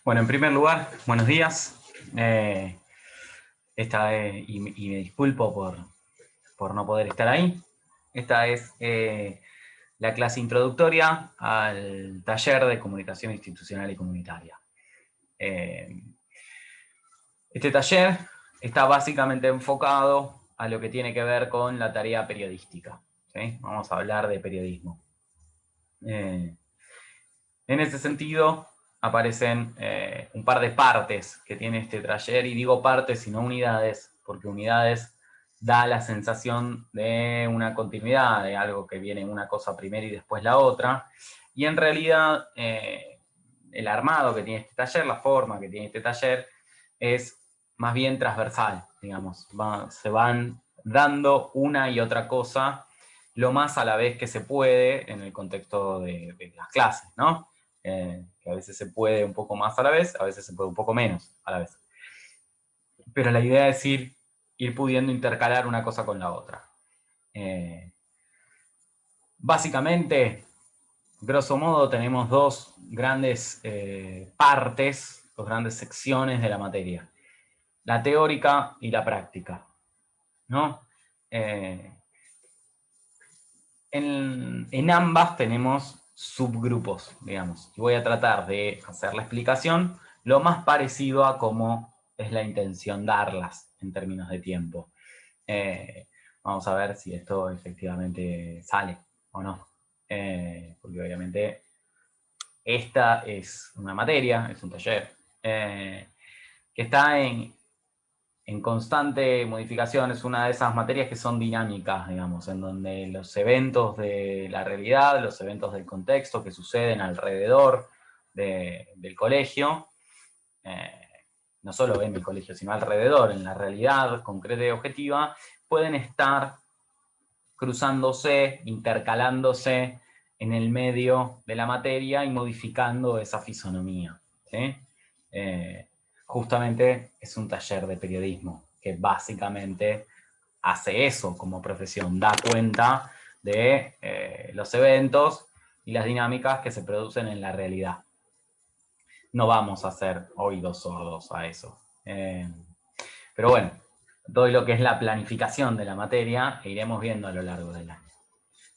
Bueno, en primer lugar, buenos días. Y me disculpo por no poder estar ahí. Esta es la clase introductoria al taller de comunicación institucional y comunitaria. Este taller está básicamente enfocado a lo que tiene que ver con la tarea periodística, ¿sí? Vamos a hablar de periodismo. En ese sentido, aparecen un par de partes que tiene este taller, y digo partes y no unidades, porque unidades da la sensación de una continuidad, de algo que viene una cosa primero y después la otra, y en realidad el armado que tiene este taller, la forma que tiene este taller, es más bien transversal, digamos, se van dando una y otra cosa lo más a la vez que se puede en el contexto de las clases, ¿no? Que a veces se puede un poco más a la vez, a veces se puede un poco menos a la vez. Pero la idea es ir pudiendo intercalar una cosa con la otra. Básicamente, grosso modo, tenemos dos grandes partes, dos grandes secciones de la materia. La teórica y la práctica, ¿no? En ambas tenemos subgrupos, digamos. Y voy a tratar de hacer la explicación lo más parecido a cómo es la intención darlas en términos de tiempo. Vamos a ver si esto efectivamente sale o no. Porque obviamente esta es una materia, es un taller, que está en constante modificación. Es una de esas materias que son dinámicas, digamos, en donde los eventos de la realidad, los eventos del contexto que suceden alrededor del colegio, no solo en el colegio, sino alrededor, en la realidad concreta y objetiva, pueden estar cruzándose, intercalándose en el medio de la materia y modificando esa fisonomía, ¿sí? Justamente es un taller de periodismo que básicamente hace eso como profesión, da cuenta de los eventos y las dinámicas que se producen en la realidad. No vamos a hacer oídos sordos a eso. Pero bueno, todo lo que es la planificación de la materia iremos viendo a lo largo del año.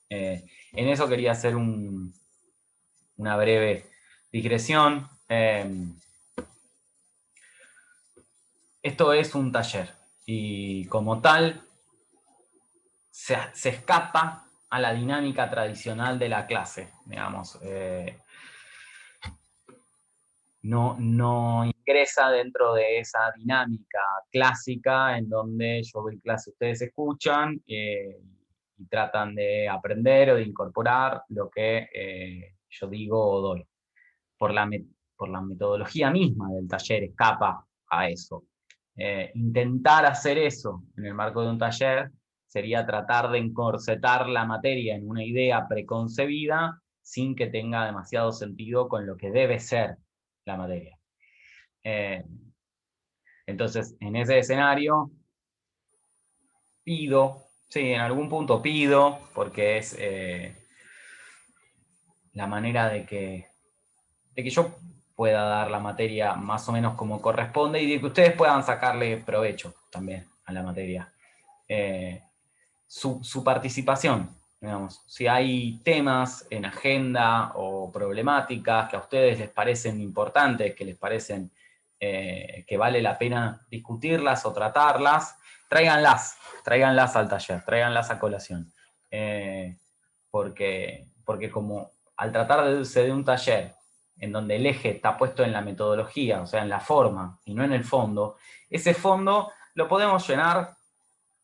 En eso quería hacer una breve digresión. Esto es un taller y como tal se escapa a la dinámica tradicional de la clase, digamos. No ingresa dentro de esa dinámica clásica en donde yo doy clase, ustedes escuchan y tratan de aprender o de incorporar lo que yo digo o doy. Por la metodología misma del taller escapa a eso. Intentar hacer eso en el marco de un taller sería tratar de encorsetar la materia en una idea preconcebida sin que tenga demasiado sentido con lo que debe ser la materia. Entonces, en ese escenario, pido, sí, en algún punto pido, porque es la manera de que yo pueda dar la materia más o menos como corresponde y de que ustedes puedan sacarle provecho también a la materia. Su participación, digamos. Si hay temas en agenda o problemáticas que a ustedes les parecen importantes, que les parecen que vale la pena discutirlas o tratarlas, tráiganlas al taller, tráiganlas a colación. Porque como al tratarse de un taller en donde el eje está puesto en la metodología, o sea, en la forma y no en el fondo, ese fondo lo podemos llenar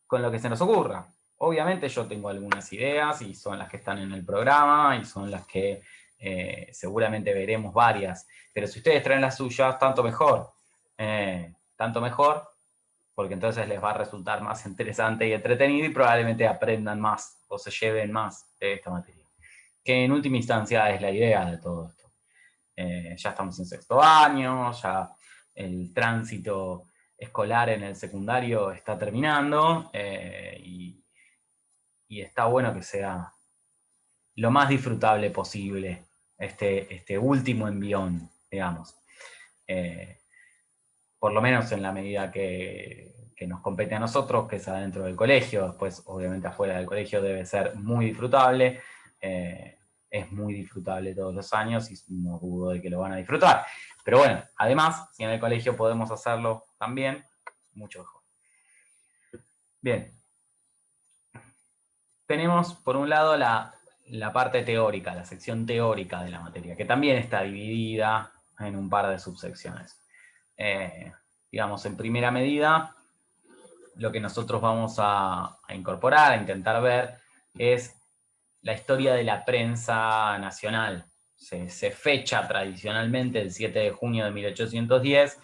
con lo que se nos ocurra. Obviamente yo tengo algunas ideas y son las que están en el programa y son las que seguramente veremos varias, pero si ustedes traen las suyas, tanto mejor, porque entonces les va a resultar más interesante y entretenido y probablemente aprendan más o se lleven más de esta materia, que en última instancia es la idea de todo esto. Ya estamos en sexto año, ya el tránsito escolar en el secundario está terminando y está bueno que sea lo más disfrutable posible este último envión, digamos. por lo menos en la medida que nos compete a nosotros, que es adentro del colegio. Después, obviamente, afuera del colegio debe ser muy disfrutable. Es muy disfrutable todos los años y no dudo de que lo van a disfrutar. Pero bueno, además, si en el colegio podemos hacerlo también, mucho mejor. Bien. Tenemos, por un lado, la parte teórica, la sección teórica de la materia, que también está dividida en un par de subsecciones. Digamos, en primera medida, lo que nosotros vamos a incorporar, a intentar ver, es la historia de la prensa nacional. Se fecha tradicionalmente el 7 de junio de 1810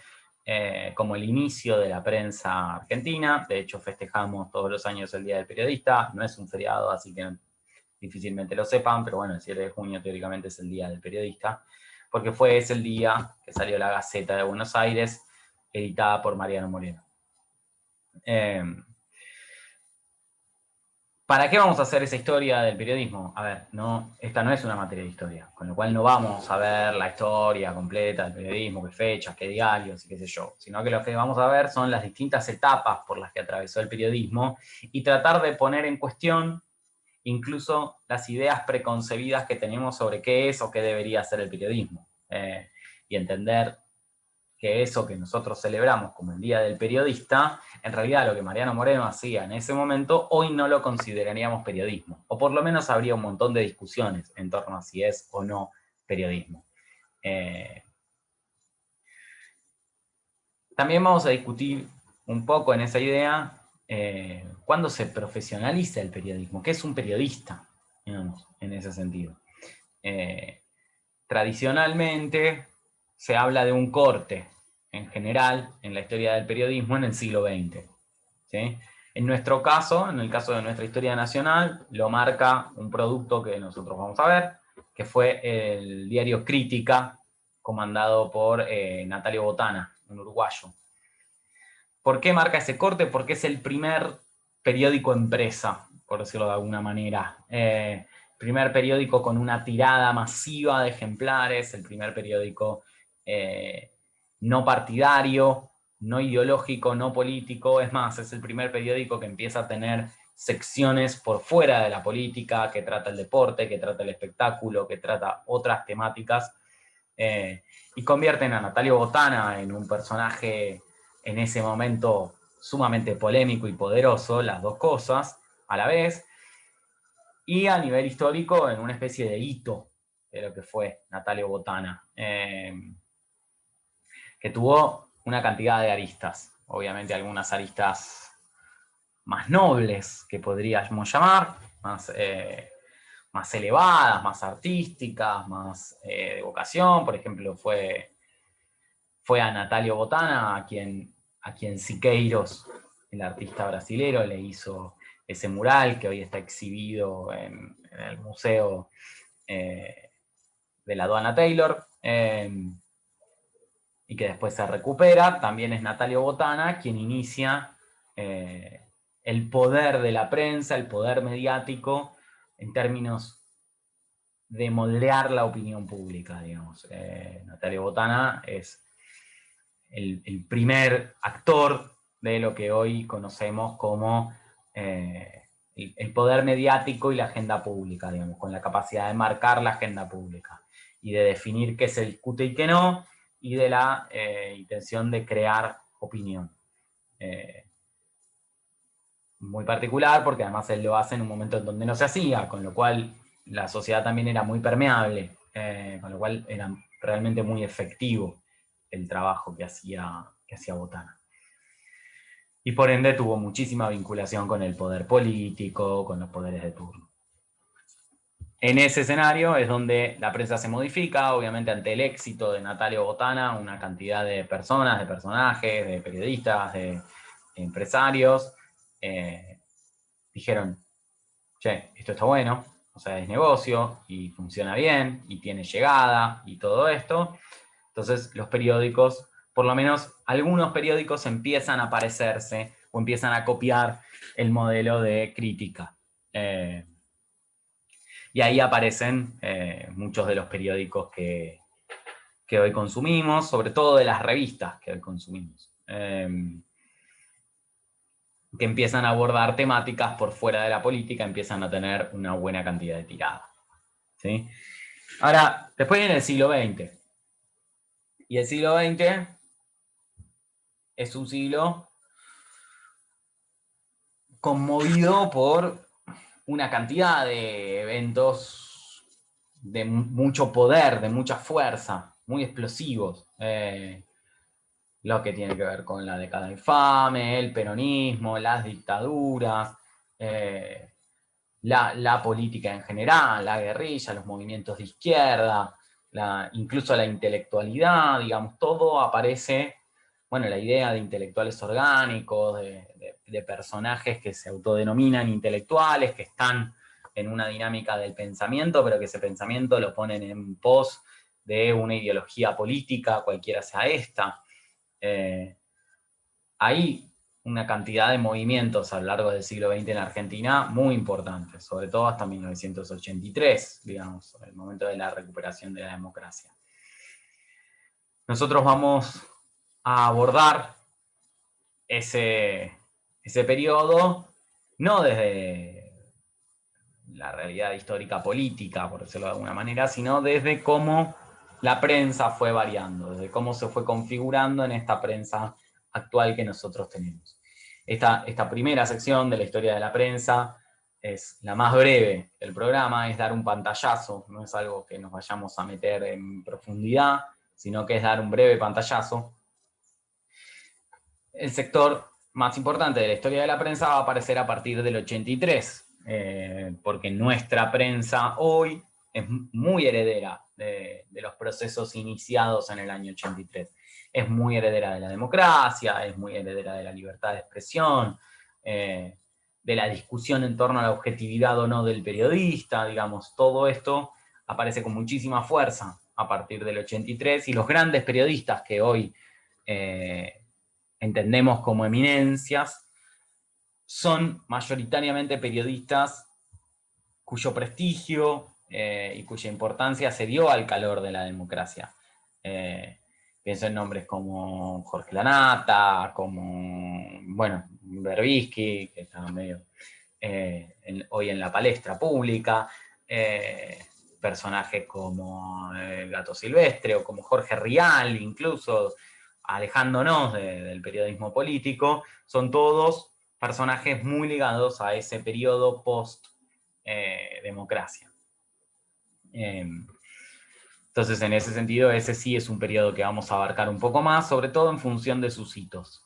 como el inicio de la prensa argentina. De hecho, festejamos todos los años el Día del Periodista. No es un feriado, así que difícilmente lo sepan, pero bueno, el 7 de junio teóricamente es el Día del Periodista, porque es el día que salió la Gaceta de Buenos Aires, editada por Mariano Moreno. ¿Para qué vamos a hacer esa historia del periodismo? A ver, esta no es una materia de historia, con lo cual no vamos a ver la historia completa del periodismo, qué fechas, qué diarios y qué sé yo, sino que lo que vamos a ver son las distintas etapas por las que atravesó el periodismo y tratar de poner en cuestión incluso las ideas preconcebidas que tenemos sobre qué es o qué debería ser el periodismo. Y entender que eso que nosotros celebramos como el Día del Periodista, en realidad lo que Mariano Moreno hacía en ese momento, hoy no lo consideraríamos periodismo. O por lo menos habría un montón de discusiones en torno a si es o no periodismo. También vamos a discutir un poco en esa idea cuándo se profesionaliza el periodismo, qué es un periodista, digamos, en ese sentido. Tradicionalmente se habla de un corte, en general, en la historia del periodismo en el siglo XX. ¿Sí? En nuestro caso, en el caso de nuestra historia nacional, lo marca un producto que nosotros vamos a ver, que fue el diario Crítica, comandado por Natalio Botana, un uruguayo. ¿Por qué marca ese corte? Porque es el primer periódico empresa, por decirlo de alguna manera. Primer periódico con una tirada masiva de ejemplares, el primer periódico no partidario, no ideológico, no político. Es más, es el primer periódico que empieza a tener secciones por fuera de la política, que trata el deporte, que trata el espectáculo, que trata otras temáticas, y convierten a Natalio Botana en un personaje en ese momento sumamente polémico y poderoso, las dos cosas a la vez, y a nivel histórico en una especie de hito de lo que fue Natalio Botana, que tuvo una cantidad de aristas, obviamente algunas aristas más nobles, que podríamos llamar, más elevadas, más artísticas, más de vocación. Por ejemplo, fue a Natalio Botana a quien Siqueiros, el artista brasilero, le hizo ese mural que hoy está exhibido en el museo de la Aduana Taylor, y que después se recupera. También es Natalio Botana quien inicia el poder de la prensa, el poder mediático, en términos de moldear la opinión pública, digamos. Natalio Botana es el primer actor de lo que hoy conocemos como el poder mediático y la agenda pública, digamos, con la capacidad de marcar la agenda pública y de definir qué se discute y qué no, y de la intención de crear opinión. Muy particular, porque además él lo hace en un momento en donde no se hacía, con lo cual la sociedad también era muy permeable, con lo cual era realmente muy efectivo el trabajo que hacía Botana. Y por ende tuvo muchísima vinculación con el poder político, con los poderes de turno. En ese escenario es donde la prensa se modifica, obviamente ante el éxito de Natalio Botana, una cantidad de personas, de personajes, de periodistas, de empresarios, dijeron, che, esto está bueno, o sea, es negocio y funciona bien y tiene llegada y todo esto. Entonces los periódicos, por lo menos algunos periódicos empiezan a parecerse o empiezan a copiar el modelo de crítica. Y ahí aparecen muchos de los periódicos que que hoy consumimos, sobre todo de las revistas que hoy consumimos, que empiezan a abordar temáticas por fuera de la política, empiezan a tener una buena cantidad de tirada, ¿sí? Ahora, después viene el siglo XX, y el siglo XX es un siglo conmovido por una cantidad de eventos de mucho poder, de mucha fuerza, muy explosivos. Lo que tiene que ver con la década infame, el peronismo, las dictaduras, la política en general, la guerrilla, los movimientos de izquierda, incluso la intelectualidad, digamos, todo aparece, bueno, la idea de intelectuales orgánicos, de personajes que se autodenominan intelectuales, que están en una dinámica del pensamiento, pero que ese pensamiento lo ponen en pos de una ideología política, cualquiera sea esta. Hay una cantidad de movimientos a lo largo del siglo XX en Argentina muy importantes, sobre todo hasta 1983, digamos, el momento de la recuperación de la democracia. Nosotros vamos a abordar ese periodo no desde la realidad histórica política, por decirlo de alguna manera, sino desde cómo la prensa fue variando, desde cómo se fue configurando en esta prensa actual que nosotros tenemos. Esta primera sección de la historia de la prensa es la más breve del programa, es dar un pantallazo, no es algo que nos vayamos a meter en profundidad, sino que es dar un breve pantallazo. El sector más importante de la historia de la prensa va a aparecer a partir del 83, porque nuestra prensa hoy es muy heredera de los procesos iniciados en el año 83. Es muy heredera de la democracia, es muy heredera de la libertad de expresión, de la discusión en torno a la objetividad o no del periodista, digamos, todo esto aparece con muchísima fuerza a partir del 83, y los grandes periodistas que hoy entendemos como eminencias, son mayoritariamente periodistas cuyo prestigio y cuya importancia se dio al calor de la democracia. Pienso en nombres como Jorge Lanata, como, bueno, Berbisky, que está medio hoy en la palestra pública, personajes como el Gato Silvestre o como Jorge Rial, incluso alejándonos del periodismo político, son todos personajes muy ligados a ese periodo post-democracia. Entonces, en ese sentido, ese sí es un periodo que vamos a abarcar un poco más, sobre todo en función de sus hitos.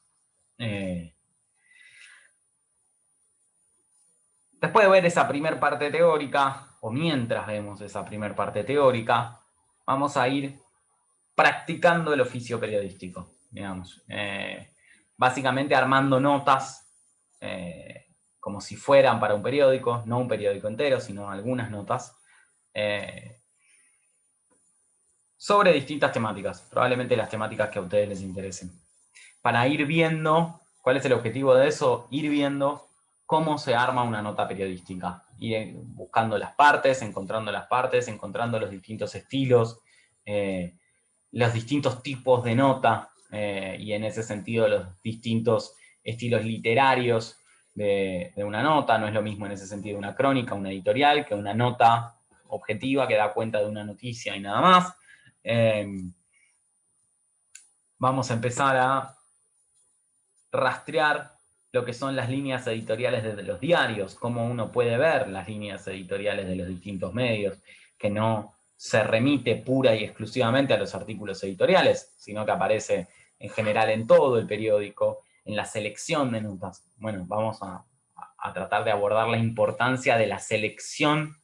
Después de ver esa primera parte teórica, o mientras vemos esa primera parte teórica, vamos a ir practicando el oficio periodístico, digamos. Básicamente armando notas como si fueran para un periódico, no un periódico entero, sino algunas notas, sobre distintas temáticas, probablemente las temáticas que a ustedes les interesen. Para ir viendo, ¿cuál es el objetivo de eso? Ir viendo cómo se arma una nota periodística. Ir buscando las partes, encontrando los distintos estilos, los distintos tipos de nota, y en ese sentido los distintos estilos literarios de una nota. No es lo mismo en ese sentido una crónica, una editorial, que una nota objetiva que da cuenta de una noticia y nada más. Vamos a empezar a rastrear lo que son las líneas editoriales de los diarios, cómo uno puede ver las líneas editoriales de los distintos medios, que no se remite pura y exclusivamente a los artículos editoriales, sino que aparece en general en todo el periódico, en la selección de notas. Bueno, vamos a tratar de abordar la importancia de la selección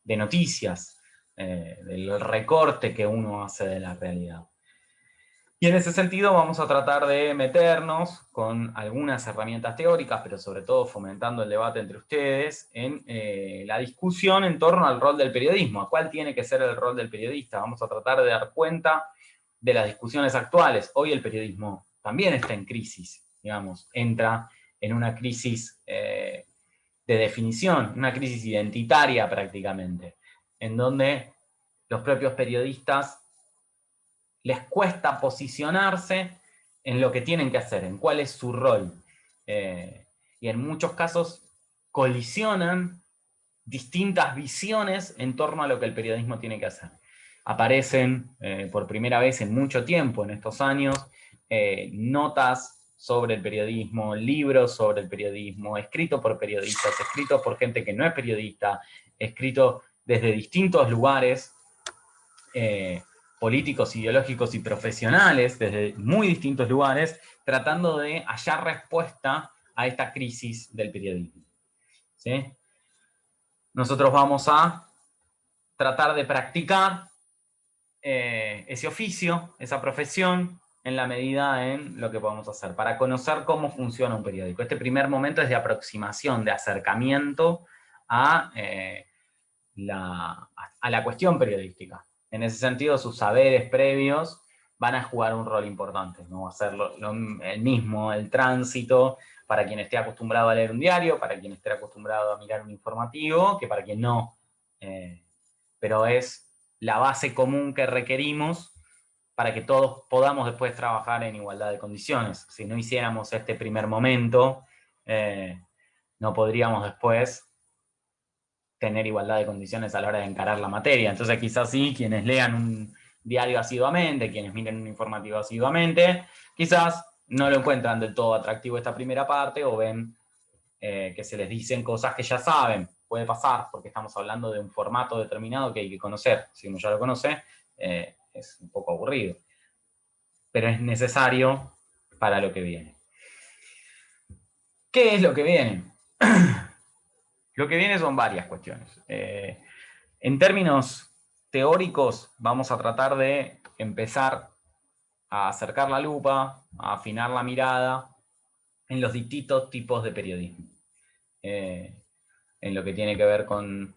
de noticias, del recorte que uno hace de la realidad. Y en ese sentido vamos a tratar de meternos con algunas herramientas teóricas, pero sobre todo fomentando el debate entre ustedes, en la discusión en torno al rol del periodismo. ¿A cuál tiene que ser el rol del periodista? Vamos a tratar de dar cuenta de las discusiones actuales. Hoy el periodismo también está en crisis, digamos, entra en una crisis de definición, una crisis identitaria prácticamente, en donde los propios periodistas les cuesta posicionarse en lo que tienen que hacer, en cuál es su rol. Y en muchos casos colisionan distintas visiones en torno a lo que el periodismo tiene que hacer. Aparecen por primera vez en mucho tiempo, en estos años, notas sobre el periodismo, libros sobre el periodismo, escritos por periodistas, escritos por gente que no es periodista, escritos desde distintos lugares, políticos, ideológicos y profesionales, desde muy distintos lugares, tratando de hallar respuesta a esta crisis del periodismo. ¿Sí? Nosotros vamos a tratar de practicar ese oficio, esa profesión, en la medida en lo que podemos hacer, para conocer cómo funciona un periódico. Este primer momento es de aproximación, de acercamiento a la cuestión periodística. En ese sentido, sus saberes previos van a jugar un rol importante. No va a ser el mismo, el tránsito, para quien esté acostumbrado a leer un diario, para quien esté acostumbrado a mirar un informativo, que para quien no. Pero es la base común que requerimos para que todos podamos después trabajar en igualdad de condiciones. Si no hiciéramos este primer momento, no podríamos después tener igualdad de condiciones a la hora de encarar la materia. Entonces quizás sí, quienes lean un diario asiduamente, quienes miren un informativo asiduamente, quizás no lo encuentran del todo atractivo esta primera parte, o ven que se les dicen cosas que ya saben. Puede pasar, porque estamos hablando de un formato determinado que hay que conocer. Si uno ya lo conoce, es un poco aburrido. Pero es necesario para lo que viene. ¿Qué es lo que viene? Lo que viene son varias cuestiones. En términos teóricos, vamos a tratar de empezar a acercar la lupa, a afinar la mirada en los distintos tipos de periodismo. En lo que tiene que ver con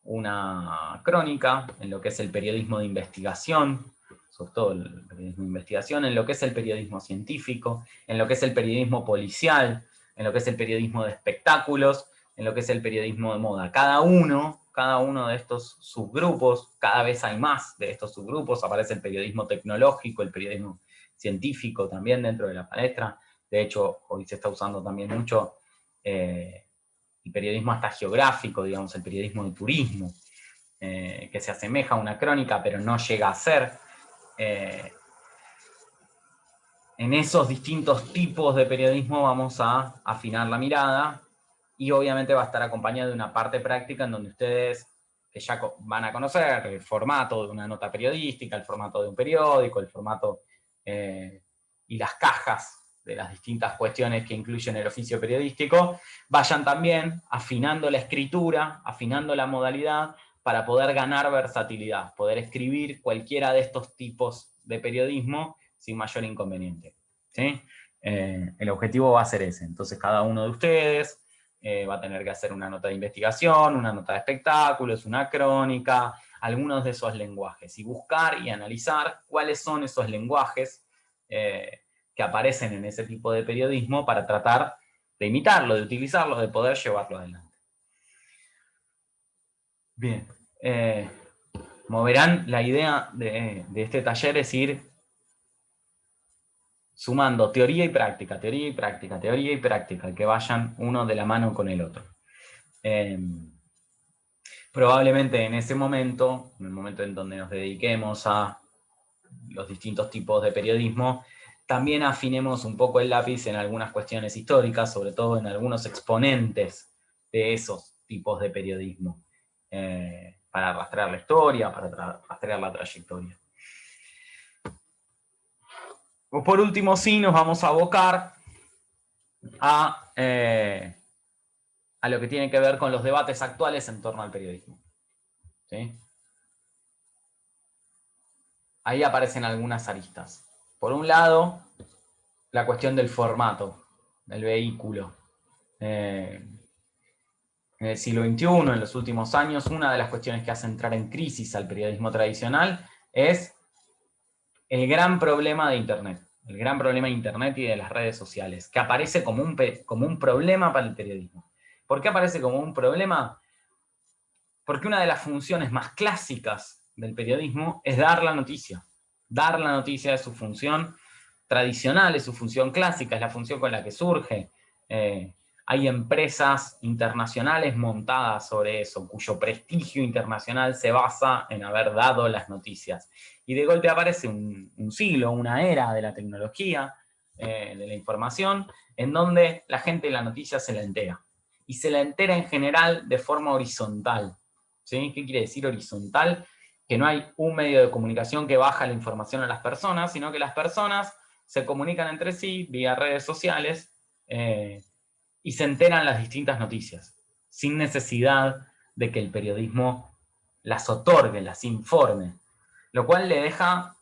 una crónica, en lo que es el periodismo de investigación, sobre todo el periodismo de investigación, en lo que es el periodismo científico, en lo que es el periodismo policial, en lo que es el periodismo de espectáculos, en lo que es el periodismo de moda. Cada uno de estos subgrupos, cada vez hay más de estos subgrupos, aparece el periodismo tecnológico, el periodismo científico también dentro de la palestra. De hecho, hoy se está usando también mucho el periodismo hasta geográfico, digamos, el periodismo de turismo, que se asemeja a una crónica, pero no llega a ser. En esos distintos tipos de periodismo vamos a afinar la mirada, y obviamente va a estar acompañada de una parte práctica en donde ustedes, que ya van a conocer el formato de una nota periodística, el formato de un periódico, el formato y las cajas de las distintas cuestiones que incluyen el oficio periodístico, vayan también afinando la escritura, afinando la modalidad, para poder ganar versatilidad, poder escribir cualquiera de estos tipos de periodismo sin mayor inconveniente. ¿Sí? El objetivo va a ser ese. Entonces cada uno de ustedes va a tener que hacer una nota de investigación, una nota de espectáculos, una crónica, algunos de esos lenguajes, y buscar y analizar cuáles son esos lenguajes que aparecen en ese tipo de periodismo para tratar de imitarlo, de utilizarlo, de poder llevarlo adelante. Bien. Como verán, la idea de este taller es ir sumando teoría y práctica, teoría y práctica, teoría y práctica, que vayan uno de la mano con el otro. Probablemente en ese momento, en el momento en donde nos dediquemos a los distintos tipos de periodismo, también afinemos un poco el lápiz en algunas cuestiones históricas, sobre todo en algunos exponentes de esos tipos de periodismo, para rastrear la historia, para rastrear la trayectoria. Por último, sí, nos vamos a abocar a lo que tiene que ver con los debates actuales en torno al periodismo. ¿Sí? Ahí aparecen algunas aristas. Por un lado, la cuestión del formato, del vehículo. En el siglo XXI, en los últimos años, una de las cuestiones que hace entrar en crisis al periodismo tradicional es el gran problema de Internet. El gran problema de Internet y de las redes sociales, que aparece como un problema para el periodismo. ¿Por qué aparece como un problema? Porque una de las funciones más clásicas del periodismo es dar la noticia, Dar la noticia es su función tradicional, es su función clásica, es la función con la que surge. Hay empresas internacionales montadas sobre eso, cuyo prestigio internacional se basa en haber dado las noticias. Y de golpe aparece un siglo, una era de la tecnología, de la información, en donde la gente la noticia se la entera. Y se la entera en general de forma horizontal. ¿Sí? ¿Qué quiere decir horizontal? Que no hay un medio de comunicación que baja la información a las personas, sino que las personas se comunican entre sí vía redes sociales, y se enteran las distintas noticias, sin necesidad de que el periodismo las otorgue, las informe, lo cual le deja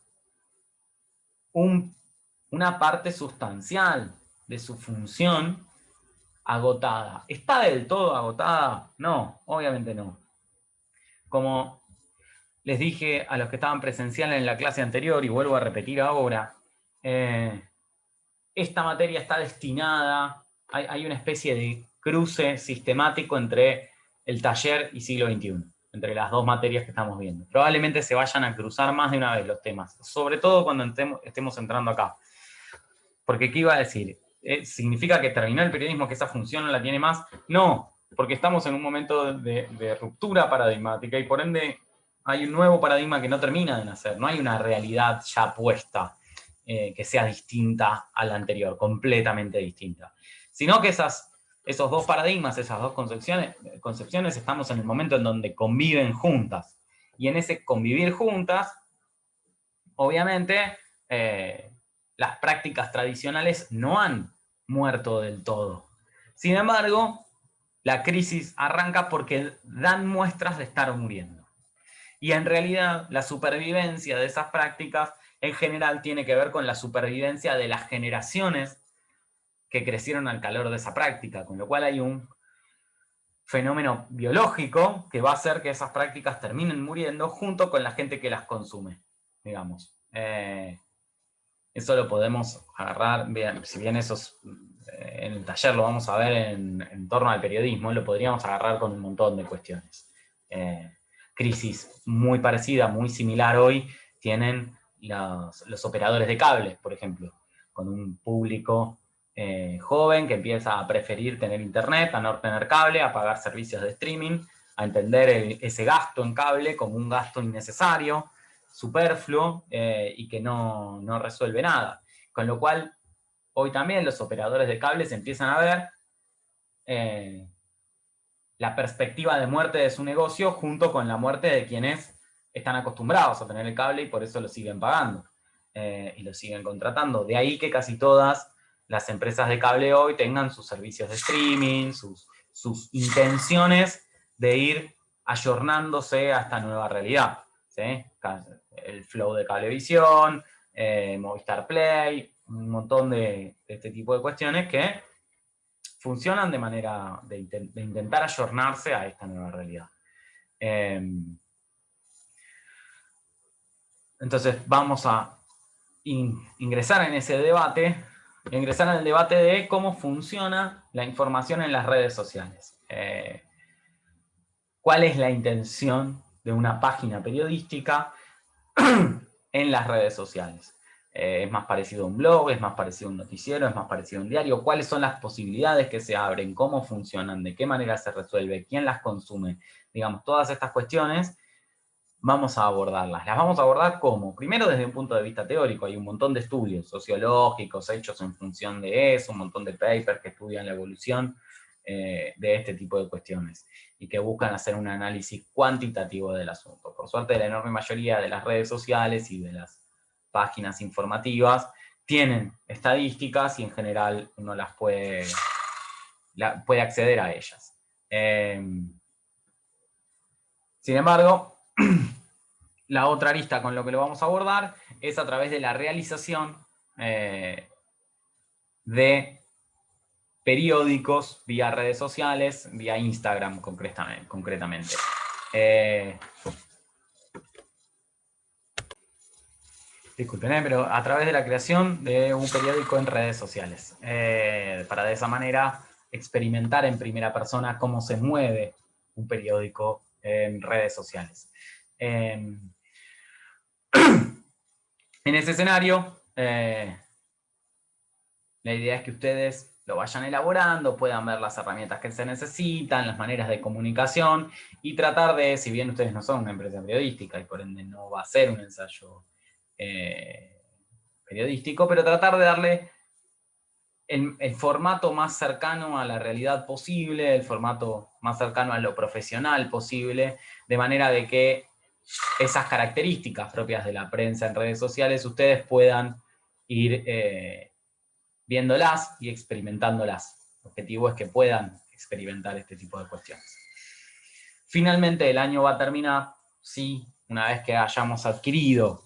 una parte sustancial de su función agotada. ¿Está del todo agotada? No, obviamente no. Como les dije a los que estaban presenciales en la clase anterior, y vuelvo a repetir ahora, esta materia está destinada, hay una especie de cruce sistemático entre el taller y siglo XXI, entre las dos materias que estamos viendo. Probablemente se vayan a cruzar más de una vez los temas, sobre todo cuando estemos entrando acá. Porque, ¿qué iba a decir? ¿Significa que terminó el periodismo, que esa función no la tiene más? No, porque estamos en un momento de ruptura paradigmática y por ende hay un nuevo paradigma que no termina de nacer, no hay una realidad ya puesta que sea distinta a la anterior, completamente distinta. Sino que esos dos paradigmas, esas dos concepciones, estamos en el momento en donde conviven juntas. Y en ese convivir juntas, obviamente, las prácticas tradicionales no han muerto del todo. Sin embargo, la crisis arranca porque dan muestras de estar muriendo. Y en realidad, la supervivencia de esas prácticas en general tiene que ver con la supervivencia de las generaciones que crecieron al calor de esa práctica, con lo cual hay un fenómeno biológico que va a hacer que esas prácticas terminen muriendo junto con la gente que las consume, digamos. Eso lo podemos agarrar, bien, si bien en el taller lo vamos a ver en torno al periodismo, lo podríamos agarrar con un montón de cuestiones. Crisis muy parecida, muy similar hoy, tienen los operadores de cables, por ejemplo, con un público joven que empieza a preferir tener internet, a no tener cable, a pagar servicios de streaming, a entender ese gasto en cable como un gasto innecesario, superfluo, y que no resuelve nada. Con lo cual, hoy también los operadores de cables empiezan a ver la perspectiva de muerte de su negocio junto con la muerte de quienes están acostumbrados a tener el cable y por eso lo siguen pagando y lo siguen contratando. De ahí que casi todas las empresas de cable hoy tengan sus servicios de streaming, sus intenciones de ir ayornándose a esta nueva realidad, ¿sí? El Flow de Cablevisión, Movistar Play, un montón de este tipo de cuestiones que funcionan de manera de intentar ayornarse a esta nueva realidad. Entonces vamos a ingresar en ese debate, ingresar en el debate de cómo funciona la información en las redes sociales. ¿Cuál es la intención de una página periodística en las redes sociales? ¿Es más parecido a un blog? ¿Es más parecido a un noticiero? ¿Es más parecido a un diario? ¿Cuáles son las posibilidades que se abren? ¿Cómo funcionan? ¿De qué manera se resuelve? ¿Quién las consume? Digamos, todas estas cuestiones vamos a abordarlas. ¿Las vamos a abordar cómo? Primero desde un punto de vista teórico. Hay un montón de estudios sociológicos hechos en función de eso, un montón de papers que estudian la evolución de este tipo de cuestiones y que buscan hacer un análisis cuantitativo del asunto. Por suerte, la enorme mayoría de las redes sociales y de las páginas informativas tienen estadísticas y en general uno las puede acceder a ellas. Sin embargo, la otra arista con lo que lo vamos a abordar es a través de la realización de periódicos vía redes sociales, vía Instagram concretamente. Disculpen, pero a través de la creación de un periódico en redes sociales, para de esa manera experimentar en primera persona cómo se mueve un periódico en redes sociales. En ese escenario, la idea es que ustedes lo vayan elaborando, puedan ver las herramientas que se necesitan, las maneras de comunicación, y tratar de, si bien ustedes no son una empresa periodística y por ende no va a ser un ensayo periodístico, pero tratar de darle el formato más cercano a la realidad posible, el formato más cercano a lo profesional posible, de manera de que esas características propias de la prensa en redes sociales ustedes puedan ir viéndolas y experimentándolas. El objetivo es que puedan experimentar este tipo de cuestiones. Finalmente el año va a terminar, sí, una vez que hayamos adquirido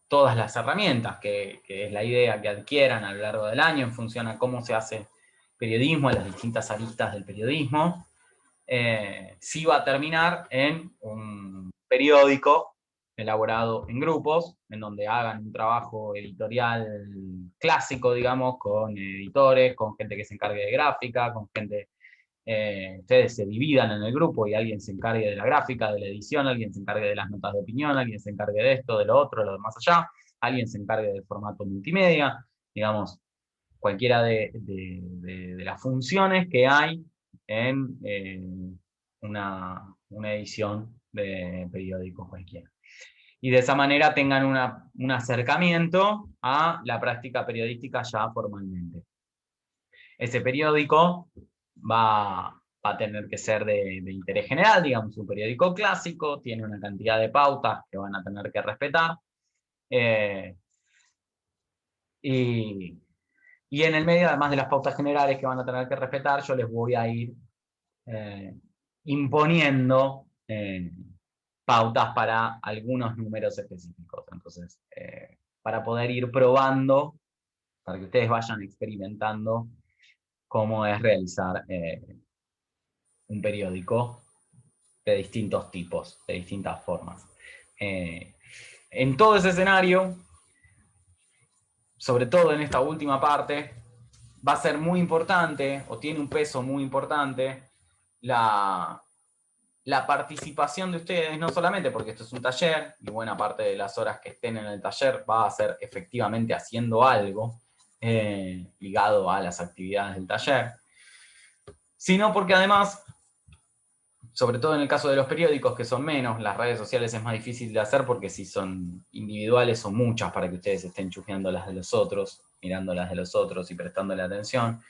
todas las herramientas, que es la idea que adquieran a lo largo del año en función a cómo se hace periodismo, en las distintas aristas del periodismo, sí va a terminar en un periódico elaborado en grupos, en donde hagan un trabajo editorial clásico, digamos, con editores, con gente que se encargue de gráfica, con gente, ustedes se dividan en el grupo y alguien se encargue de la gráfica, de la edición, alguien se encargue de las notas de opinión, alguien se encargue de esto, de lo otro, de lo de más allá, alguien se encargue del formato multimedia, digamos, cualquiera de las funciones que hay en una edición de periódico cualquiera. Y de esa manera tengan un acercamiento a la práctica periodística ya formalmente. Ese periódico va a tener que ser de interés general, digamos, un periódico clásico, tiene una cantidad de pautas que van a tener que respetar. Y, y en el medio, además de las pautas generales que van a tener que respetar, yo les voy a ir imponiendo pautas para algunos números específicos. Entonces, para poder ir probando, para que ustedes vayan experimentando cómo es realizar un periódico de distintos tipos, de distintas formas. En todo ese escenario, sobre todo en esta última parte, va a ser muy importante, o tiene un peso muy importante, la participación de ustedes, no solamente porque esto es un taller, y buena parte de las horas que estén en el taller va a ser efectivamente haciendo algo ligado a las actividades del taller, sino porque además, sobre todo en el caso de los periódicos, que son menos, las redes sociales es más difícil de hacer porque si son individuales son muchas para que ustedes estén chusmeando las de los otros, mirando las de los otros y prestándole atención.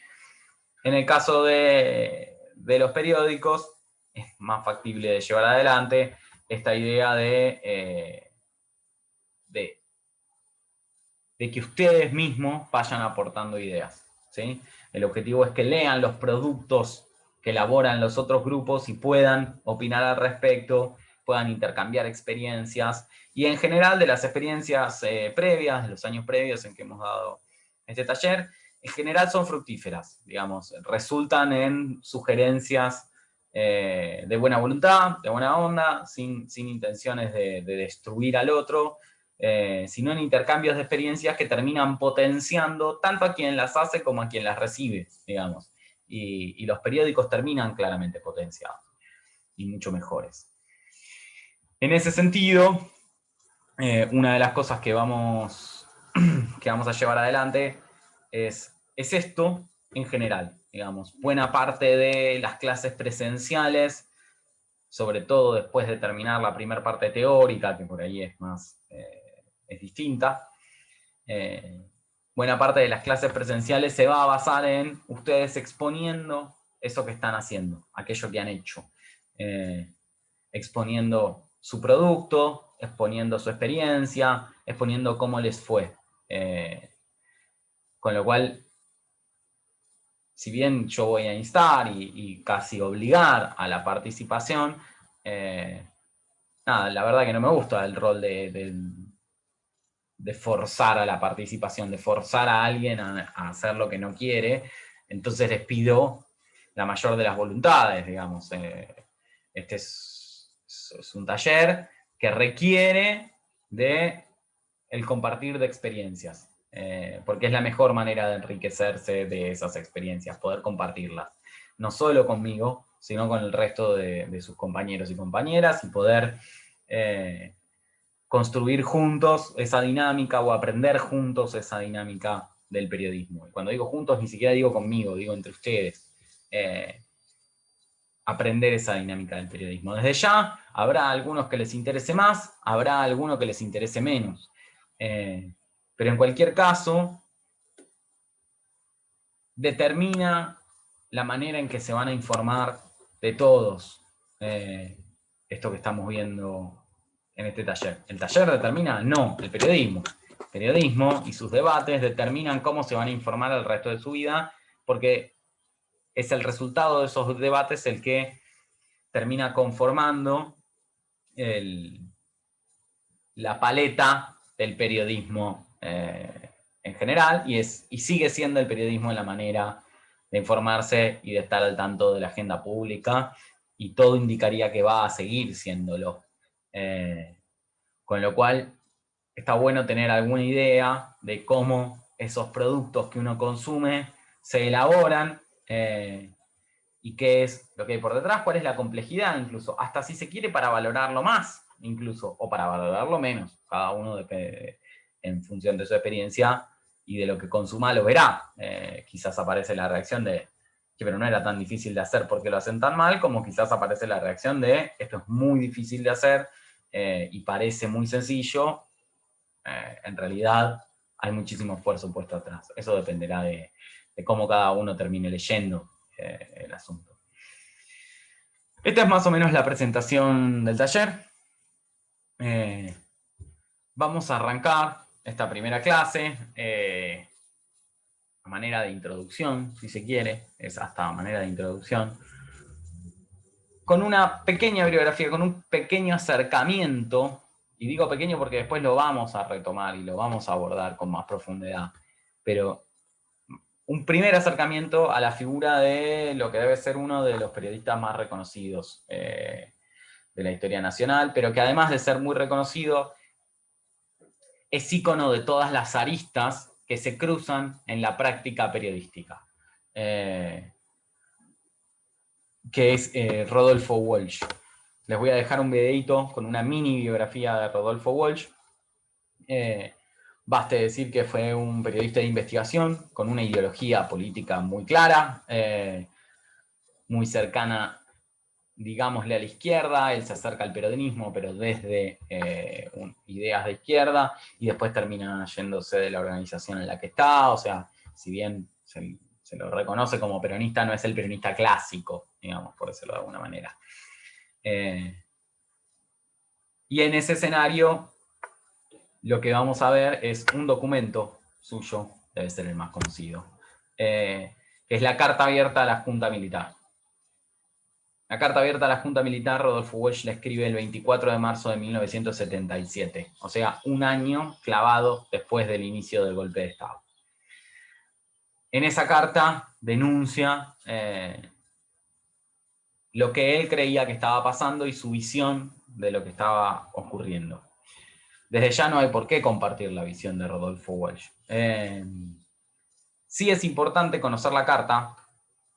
En el caso de los periódicos, es más factible de llevar adelante esta idea de que ustedes mismos vayan aportando ideas, ¿sí? El objetivo es que lean los productos que elaboran los otros grupos y puedan opinar al respecto, puedan intercambiar experiencias, y en general de las experiencias previas, de los años previos en que hemos dado este taller, en general son fructíferas, digamos, resultan en sugerencias de buena voluntad, de buena onda, sin intenciones de destruir al otro, sino en intercambios de experiencias que terminan potenciando tanto a quien las hace como a quien las recibe, digamos. Y los periódicos terminan claramente potenciados y mucho mejores. En ese sentido, una de las cosas que vamos a llevar adelante es esto en general, digamos. Buena parte de las clases presenciales, sobre todo después de terminar la primera parte teórica, que por ahí es más, es distinta, buena parte de las clases presenciales se va a basar en ustedes exponiendo eso que están haciendo, aquello que han hecho, exponiendo su producto, exponiendo su experiencia, exponiendo cómo les fue. Con lo cual, si bien yo voy a instar y casi obligar a la participación, nada, la verdad que no me gusta el rol de forzar a la participación, de forzar a alguien a hacer lo que no quiere. Entonces les pido la mayor de las voluntades, digamos. Este es un taller que requiere de el compartir de experiencias, porque es la mejor manera de enriquecerse de esas experiencias, poder compartirlas. No solo conmigo, sino con el resto de sus compañeros y compañeras, y poder construir juntos esa dinámica o aprender juntos esa dinámica del periodismo. Y cuando digo juntos, ni siquiera digo conmigo, digo entre ustedes. Aprender esa dinámica del periodismo. Desde ya, habrá algunos que les interese más, habrá algunos que les interese menos. Pero en cualquier caso, determina la manera en que se van a informar de todos esto que estamos viendo en este taller. ¿El taller determina? No, el periodismo. El periodismo y sus debates determinan cómo se van a informar el resto de su vida, porque es el resultado de esos debates el que termina conformando la paleta del periodismo en general, y sigue siendo el periodismo la manera de informarse y de estar al tanto de la agenda pública, y todo indicaría que va a seguir siéndolo. Con lo cual, está bueno tener alguna idea de cómo esos productos que uno consume se elaboran, y qué es lo que hay por detrás, cuál es la complejidad incluso, hasta si se quiere para valorarlo más, incluso, o para valorarlo menos. Cada uno depende, en función de su experiencia y de lo que consuma, lo verá. Quizás aparece la reacción de que pero no era tan difícil de hacer porque lo hacen tan mal, como quizás aparece la reacción de esto es muy difícil de hacer y parece muy sencillo. En realidad hay muchísimo esfuerzo puesto atrás. Eso dependerá de cómo cada uno termine leyendo el asunto. Esta es más o menos la presentación del taller. Vamos a arrancar esta primera clase a manera de introducción, si se quiere, es hasta manera de introducción, con una pequeña bibliografía, con un pequeño acercamiento, y digo pequeño porque después lo vamos a retomar y lo vamos a abordar con más profundidad, pero un primer acercamiento a la figura de lo que debe ser uno de los periodistas más reconocidos de la historia nacional, pero que además de ser muy reconocido, es ícono de todas las aristas que se cruzan en la práctica periodística, que es Rodolfo Walsh. Les voy a dejar un videito con una mini biografía de Rodolfo Walsh. Baste decir que fue un periodista de investigación con una ideología política muy clara, muy cercana, digámosle, a la izquierda. Él se acerca al peronismo, pero desde ideas de izquierda, y después termina yéndose de la organización en la que está. O sea, si bien se lo reconoce como peronista, no es el peronista clásico, digamos, por decirlo de alguna manera. Y en ese escenario, lo que vamos a ver es un documento suyo, debe ser el más conocido, que es la Carta Abierta a la Junta Militar. La Carta Abierta a la Junta Militar, Rodolfo Walsh la escribe el 24 de marzo de 1977, o sea, un año clavado después del inicio del golpe de Estado. En esa carta denuncia lo que él creía que estaba pasando y su visión de lo que estaba ocurriendo. Desde ya no hay por qué compartir la visión de Rodolfo Walsh. Sí es importante conocer la carta,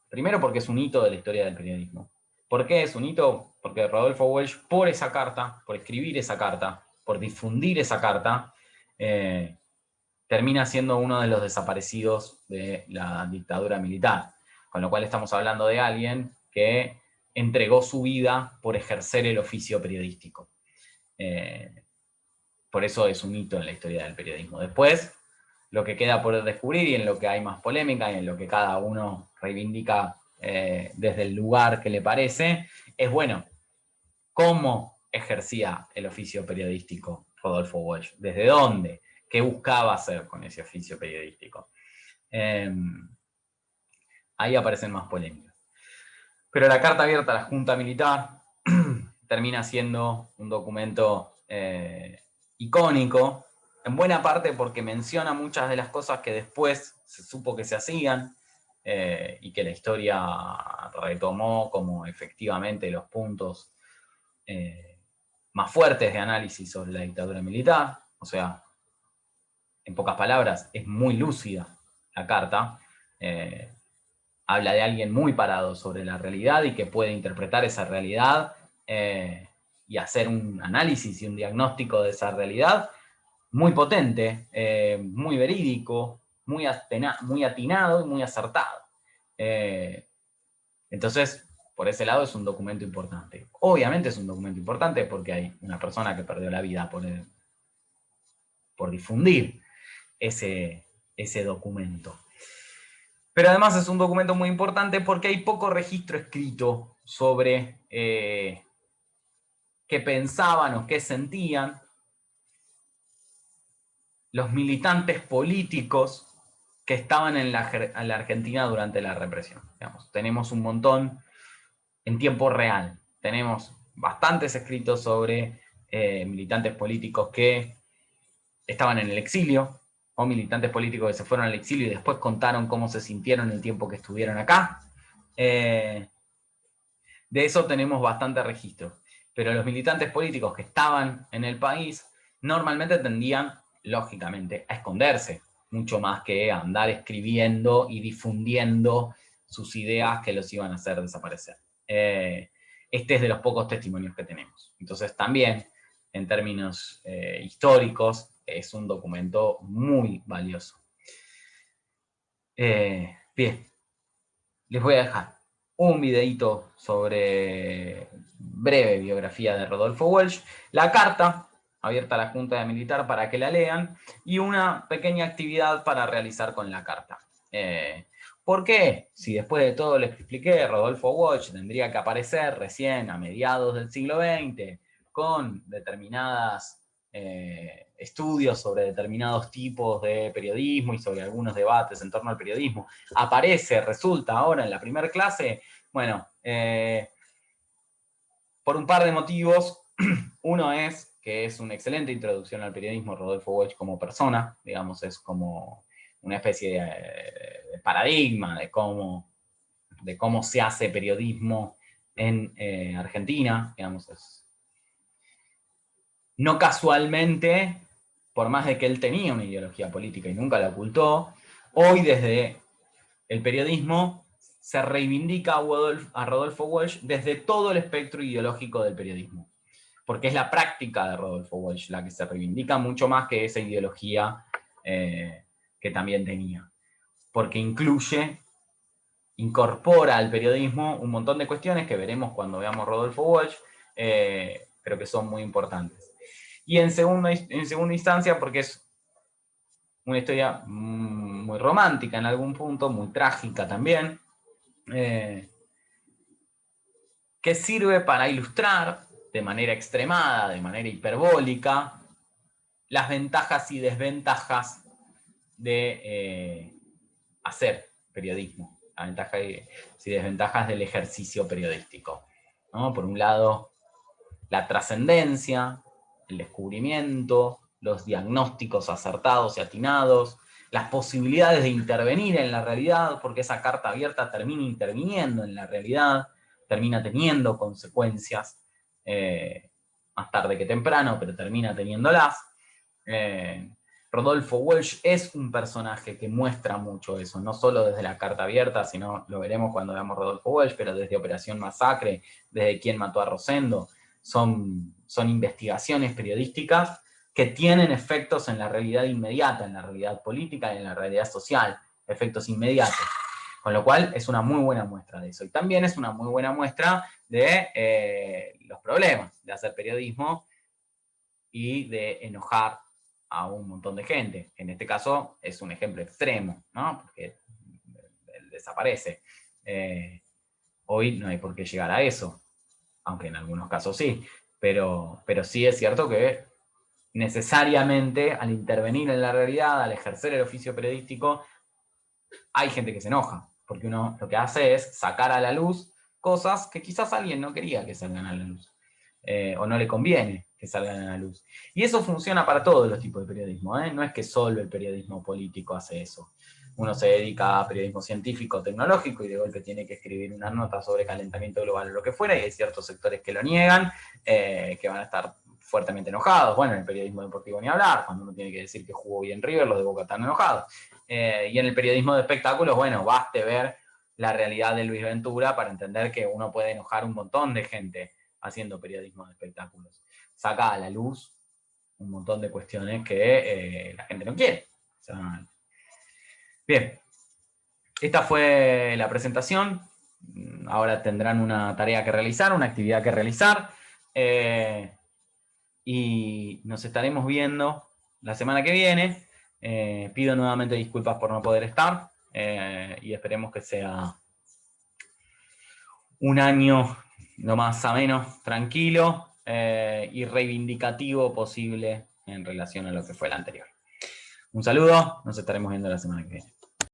primero porque es un hito de la historia del periodismo. ¿Por qué es un hito? Porque Rodolfo Walsh, por esa carta, por escribir esa carta, por difundir esa carta, termina siendo uno de los desaparecidos de la dictadura militar. Con lo cual estamos hablando de alguien que entregó su vida por ejercer el oficio periodístico. Por eso es un hito en la historia del periodismo. Después, lo que queda por descubrir y en lo que hay más polémica y en lo que cada uno reivindica desde el lugar que le parece, es, bueno, cómo ejercía el oficio periodístico Rodolfo Walsh, desde dónde, qué buscaba hacer con ese oficio periodístico. Ahí aparecen más polémicas. Pero la Carta Abierta a la Junta Militar termina siendo un documento icónico, en buena parte porque menciona muchas de las cosas que después se supo que se hacían y que la historia retomó como efectivamente los puntos más fuertes de análisis sobre la dictadura militar. O sea, en pocas palabras, es muy lúcida la carta. Habla de alguien muy parado sobre la realidad y que puede interpretar esa realidad y hacer un análisis y un diagnóstico de esa realidad muy potente, muy verídico, muy atinado y muy acertado. Entonces, por ese lado es un documento importante. Obviamente es un documento importante porque hay una persona que perdió la vida por difundir ese documento. Pero además es un documento muy importante porque hay poco registro escrito sobre qué pensaban o qué sentían los militantes políticos que estaban en la Argentina durante la represión. Digamos, tenemos un montón en tiempo real. Tenemos bastantes escritos sobre militantes políticos que estaban en el exilio, o militantes políticos que se fueron al exilio y después contaron cómo se sintieron el tiempo que estuvieron acá. De eso tenemos bastante registro. Pero los militantes políticos que estaban en el país normalmente tendían, lógicamente, a esconderse, mucho más que a andar escribiendo y difundiendo sus ideas que los iban a hacer desaparecer. Este es de los pocos testimonios que tenemos. Entonces también, en términos históricos, es un documento muy valioso. Bien, les voy a dejar un videito sobre breve biografía de Rodolfo Walsh, la carta abierta a la Junta de Militar para que la lean, y una pequeña actividad para realizar con la carta. ¿Por qué? Si después de todo les expliqué, Rodolfo Walsh tendría que aparecer recién a mediados del siglo XX con determinadas estudios sobre determinados tipos de periodismo y sobre algunos debates en torno al periodismo, resulta ahora en la primera clase, bueno, por un par de motivos. Uno es que es una excelente introducción al periodismo Rodolfo Walsh como persona, digamos, es como una especie de paradigma de cómo se hace periodismo en Argentina, digamos, no casualmente, por más de que él tenía una ideología política y nunca la ocultó, hoy desde el periodismo se reivindica a Rodolfo Walsh desde todo el espectro ideológico del periodismo. Porque es la práctica de Rodolfo Walsh la que se reivindica mucho más que esa ideología que también tenía. Porque incorpora al periodismo un montón de cuestiones que veremos cuando veamos Rodolfo Walsh, pero que son muy importantes. Y en segunda instancia, porque es una historia muy romántica en algún punto, muy trágica también, que sirve para ilustrar de manera extremada, de manera hiperbólica, las ventajas y desventajas de hacer periodismo, las ventajas y desventajas del ejercicio periodístico, ¿no? Por un lado, la trascendencia, el descubrimiento, los diagnósticos acertados y atinados, las posibilidades de intervenir en la realidad, porque esa carta abierta termina interviniendo en la realidad, termina teniendo consecuencias, más tarde que temprano, pero termina teniéndolas. Rodolfo Walsh es un personaje que muestra mucho eso, no solo desde la carta abierta, sino lo veremos cuando veamos Rodolfo Walsh, pero desde Operación Masacre, desde Quién mató a Rosendo. Son investigaciones periodísticas que tienen efectos en la realidad inmediata, en la realidad política y en la realidad social, efectos inmediatos. Con lo cual es una muy buena muestra de eso. Y también es una muy buena muestra de los problemas de hacer periodismo y de enojar a un montón de gente. En este caso es un ejemplo extremo, ¿no? Porque él desaparece. Hoy no hay por qué llegar a eso, aunque en algunos casos sí, pero sí es cierto que necesariamente al intervenir en la realidad, al ejercer el oficio periodístico, hay gente que se enoja, porque uno lo que hace es sacar a la luz cosas que quizás alguien no quería que salgan a la luz, o no le conviene que salgan a la luz. Y eso funciona para todos los tipos de periodismo, ¿eh? No es que solo el periodismo político hace eso. Uno se dedica a periodismo científico, tecnológico, y de golpe tiene que escribir una nota sobre calentamiento global o lo que fuera, y hay ciertos sectores que lo niegan, que van a estar fuertemente enojados. Bueno, en el periodismo deportivo ni hablar, cuando uno tiene que decir que jugó bien River, los de Boca están enojados. Y en el periodismo de espectáculos, bueno, baste ver la realidad de Luis Ventura para entender que uno puede enojar un montón de gente haciendo periodismo de espectáculos. Saca a la luz un montón de cuestiones que la gente no quiere. O sea, bien, esta fue la presentación. Ahora tendrán una tarea que realizar, una actividad que realizar. Y nos estaremos viendo la semana que viene. Pido nuevamente disculpas por no poder estar y esperemos que sea un año lo más ameno, tranquilo y reivindicativo posible en relación a lo que fue el anterior. Un saludo, nos estaremos viendo la semana que viene.